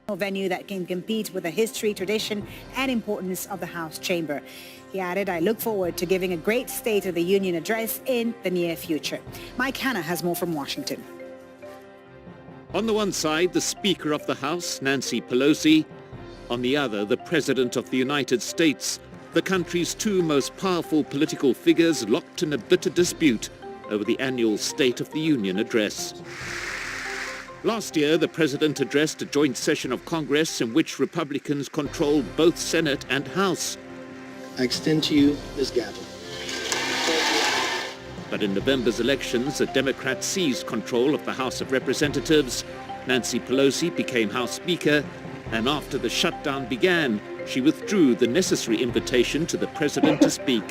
A venue that can compete with the history, tradition, and importance of the House chamber. He added, I look forward to giving a great State of the Union address in the near future. Mike Hanna has more from Washington. On the one side, the Speaker of the House, Nancy Pelosi. On the other, the President of the United States, the country's two most powerful political figures locked in a bitter dispute over the annual State of the Union address. Last year, the President addressed a joint session of Congress in which Republicans controlled both Senate and House. I extend to you this gavel. But in November's elections, a Democrat seized control of the House of Representatives. Nancy Pelosi became House Speaker, and after the shutdown began, she withdrew the necessary invitation to the President to speak.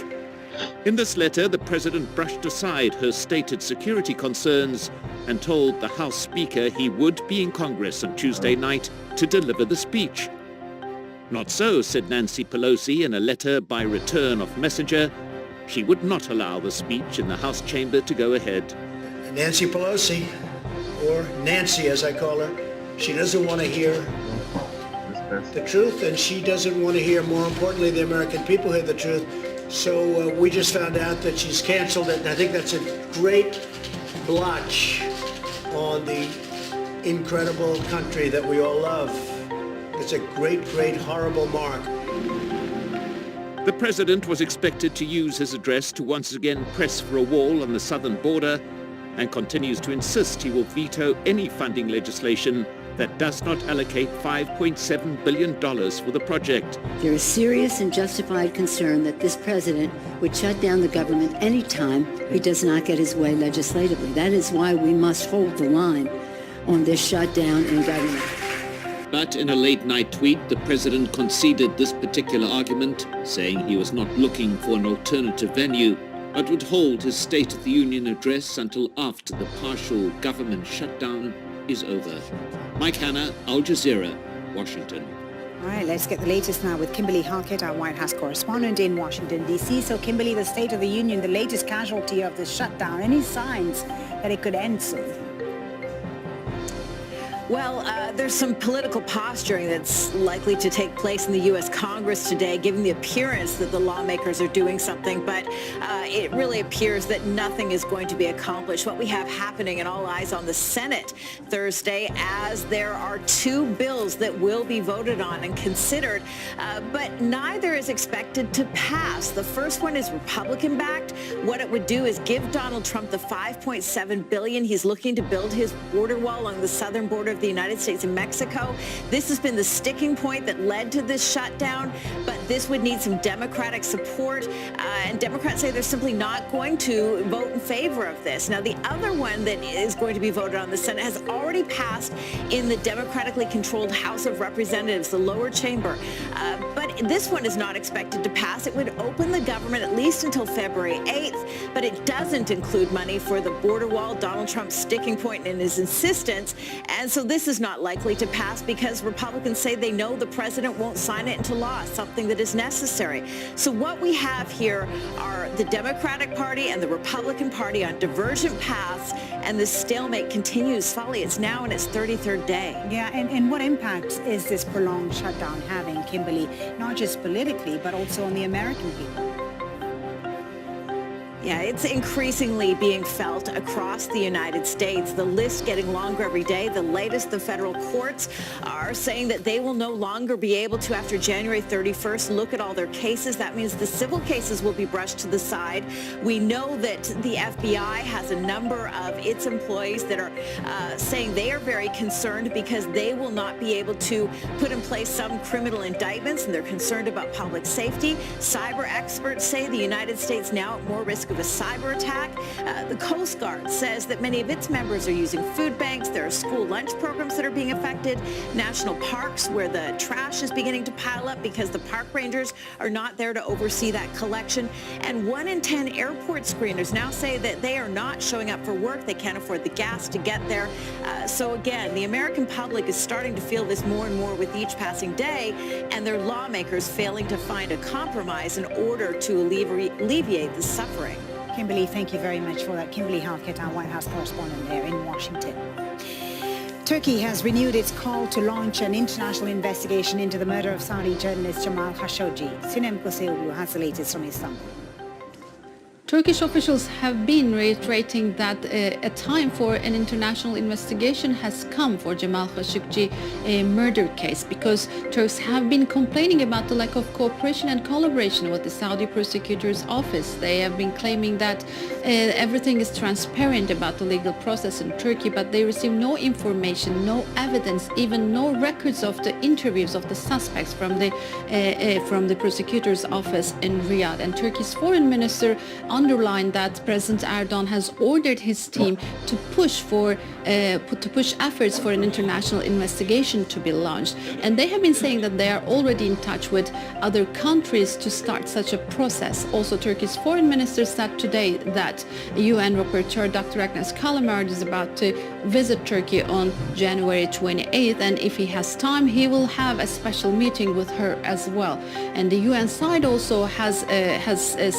In this letter, the President brushed aside her stated security concerns and told the House Speaker he would be in Congress on Tuesday night to deliver the speech. Not so, said Nancy Pelosi in a letter by return of messenger. She would not allow the speech in the House chamber to go ahead. Nancy Pelosi, or Nancy as I call her, she doesn't want to hear the truth, and she doesn't want to hear, more importantly, the American people hear the truth. So we just found out that she's canceled it, and I think that's a great blotch on the incredible country that we all love. It's a great, great, horrible mark. The President was expected to use his address to once again press for a wall on the southern border and continues to insist he will veto any funding legislation that does not allocate $5.7 billion for the project. There is serious and justified concern that this president would shut down the government any time he does not get his way legislatively. That is why we must hold the line on this shutdown in government. But in a late-night tweet, the president conceded this particular argument, saying he was not looking for an alternative venue, but would hold his State of the Union address until after the partial government shutdown is over. Mike Hanna, Aljazeera, Washington. All right, let's get the latest now with Kimberly Halkett, our White House correspondent in Washington, D.C. So, Kimberly, the State of the Union, the latest casualty of the shutdown. Any signs that it could end soon? Well, there's some political posturing that's likely to take place in the U.S. Congress today, giving the appearance that the lawmakers are doing something, but it really appears that nothing is going to be accomplished. What we have happening, and all eyes on the Senate Thursday, as there are two bills that will be voted on and considered, but neither is expected to pass. The first one is Republican-backed. What it would do is give Donald Trump the $5.7 billion he's looking to build his border wall along the southern border of the United States and Mexico. This has been the sticking point that led to this shutdown, but this would need some Democratic support, and Democrats say they're simply not going to vote in favor of this. Now, the other one that is going to be voted on in the Senate has already passed in the democratically controlled House of Representatives, the lower chamber, but this one is not expected to pass. It would open the government at least until February 8th, but it doesn't include money for the border wall, Donald Trump's sticking point and his insistence, and so this is not likely to pass because Republicans say they know the president won't sign it into law, something that is necessary. So what we have here are the Democratic Party and the Republican Party on divergent paths, and this stalemate continues. Folly, it's now in its 33rd day. Yeah, and what impact is this prolonged shutdown having, Kimberly, not just politically, but also on the American people? Yeah, it's increasingly being felt across the United States. The list getting longer every day. The latest, the federal courts are saying that they will no longer be able to, after January 31st, look at all their cases. That means the civil cases will be brushed to the side. We know that the FBI has a number of its employees that are saying they are very concerned because they will not be able to put in place some criminal indictments, and they're concerned about public safety. Cyber experts say the United States now at more risk of a cyber attack. The Coast Guard says that many of its members are using food banks. There are school lunch programs that are being affected. National parks where the trash is beginning to pile up because the park rangers are not there to oversee that collection. And 1 in 10 airport screeners now say that they are not showing up for work. They can't afford the gas to get there. So again, the American public is starting to feel this more and more with each passing day, and their lawmakers failing to find a compromise in order to alleviate the suffering. Kimberly, thank you very much for that. Kimberly Halkett, our White House correspondent there in Washington. Turkey has renewed its call to launch an international investigation into the murder of Saudi journalist Jamal Khashoggi. Sinem Koseoglu has the latest from Istanbul. Turkish officials have been reiterating that a time for an international investigation has come for Jamal Khashoggi murder case, because Turks have been complaining about the lack of cooperation and collaboration with the Saudi prosecutor's office. They have been claiming that everything is transparent about the legal process in Turkey, but they receive no information, no evidence, even no records of the interviews of the suspects from the prosecutor's office in Riyadh. And Turkey's foreign minister underlined that President Erdogan has ordered his team to push efforts for an international investigation to be launched. And they have been saying that they are already in touch with other countries to start such a process. Also, Turkey's foreign minister said today that UN rapporteur Dr. Agnes Kalamard is about to visit Turkey on January 28th, and if he has time, he will have a special meeting with her as well. And the UN side also has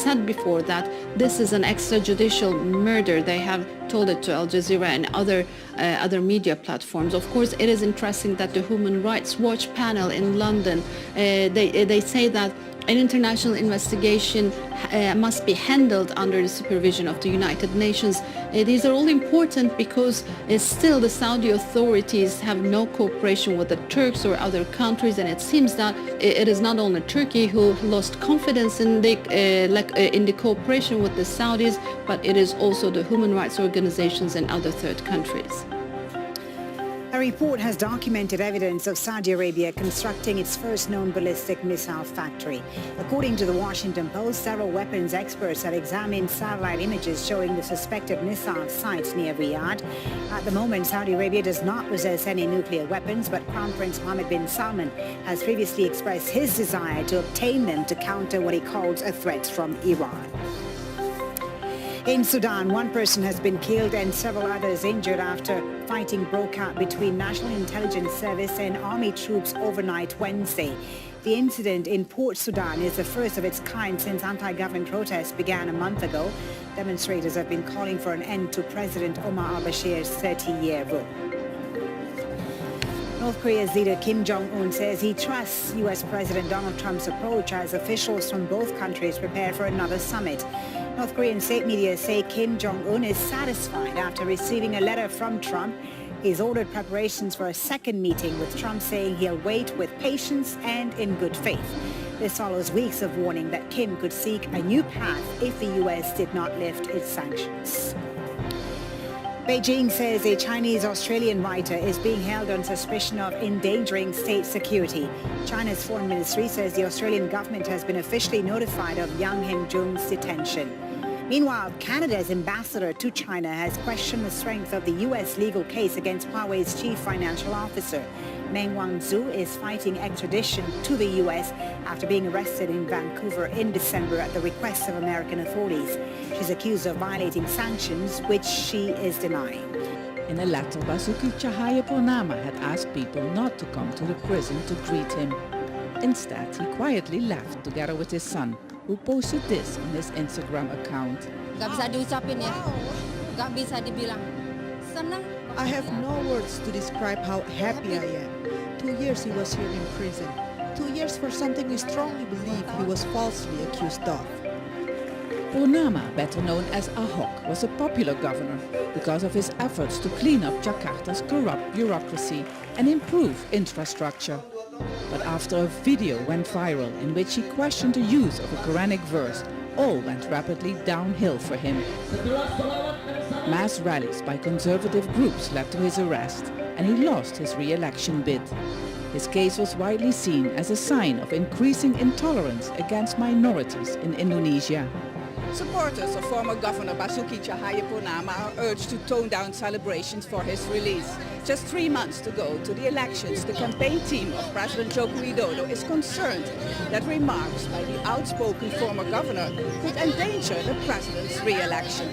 said before that this is an extrajudicial murder. They have told it to Aljazeera and other media platforms. Of course, it is interesting that the Human Rights Watch panel in London, they say that an international investigation must be handled under the supervision of the United Nations. These are all important because still the Saudi authorities have no cooperation with the Turks or other countries, and it seems that it is not only Turkey who lost confidence in the cooperation with the Saudis, but it is also the human rights organizations and other third countries. A report has documented evidence of Saudi Arabia constructing its first known ballistic missile factory. According to the Washington Post, several weapons experts have examined satellite images showing the suspected missile sites near Riyadh. At the moment, Saudi Arabia does not possess any nuclear weapons, but Crown Prince Mohammed bin Salman has previously expressed his desire to obtain them to counter what he calls a threat from Iran. In Sudan, one person has been killed and several others injured after fighting broke out between National Intelligence Service and army troops overnight Wednesday. The incident in Port Sudan is the first of its kind since anti-government protests began a month ago. Demonstrators have been calling for an end to President Omar al-Bashir's 30-year rule. North Korea's leader Kim Jong-un says he trusts U.S. President Donald Trump's approach as officials from both countries prepare for another summit. North Korean state media say Kim Jong-un is satisfied after receiving a letter from Trump. He's ordered preparations for a second meeting, with Trump saying he'll wait with patience and in good faith. This follows weeks of warning that Kim could seek a new path if the U.S. did not lift its sanctions. Beijing says a Chinese-Australian writer is being held on suspicion of endangering state security. China's foreign ministry says the Australian government has been officially notified of Yang Hengjung's detention. Meanwhile, Canada's ambassador to China has questioned the strength of the U.S. legal case against Huawei's chief financial officer. Meng Wanzhou is fighting extradition to the U.S. after being arrested in Vancouver in December at the request of American authorities. She's accused of violating sanctions, which she is denying. In a letter, Basuki Chahayapurnama had asked people not to come to the prison to greet him. Instead, he quietly left together with his son, who posted this on his Instagram account. I have no words to describe how happy I am. 2 years he was here in prison. 2 years for something we strongly believe he was falsely accused of. Purnama, better known as Ahok, was a popular governor because of his efforts to clean up Jakarta's corrupt bureaucracy and improve infrastructure. But after a video went viral in which he questioned the use of a Quranic verse, all went rapidly downhill for him. Mass rallies by conservative groups led to his arrest, and he lost his re-election bid. His case was widely seen as a sign of increasing intolerance against minorities in Indonesia. Supporters of former Governor Basuki Chahayapurnama are urged to tone down celebrations for his release. Just 3 months to go to the elections, the campaign team of President Joko Widodo is concerned that remarks by the outspoken former governor could endanger the president's re-election.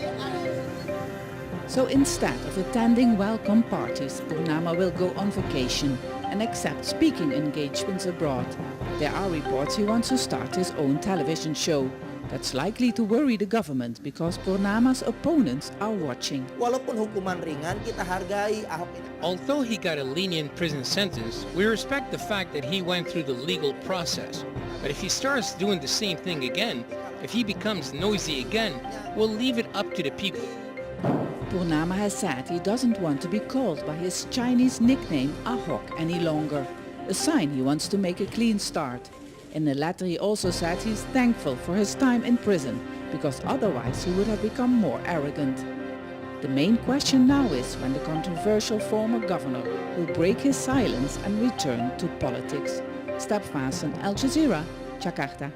So instead of attending welcome parties, Purnama will go on vacation and accept speaking engagements abroad. There are reports he wants to start his own television show. That's likely to worry the government because Purnama's opponents are watching. Walaupun hukuman ringan, kita hargai Ahok ini. Although he got a lenient prison sentence, we respect the fact that he went through the legal process. But if he starts doing the same thing again, if he becomes noisy again, we'll leave it up to the people. Purnama has said he doesn't want to be called by his Chinese nickname Ahok any longer, a sign he wants to make a clean start. In the letter he also said he's thankful for his time in prison, because otherwise he would have become more arrogant. The main question now is when the controversial former governor will break his silence and return to politics. Step Vassen, Aljazeera, Jakarta.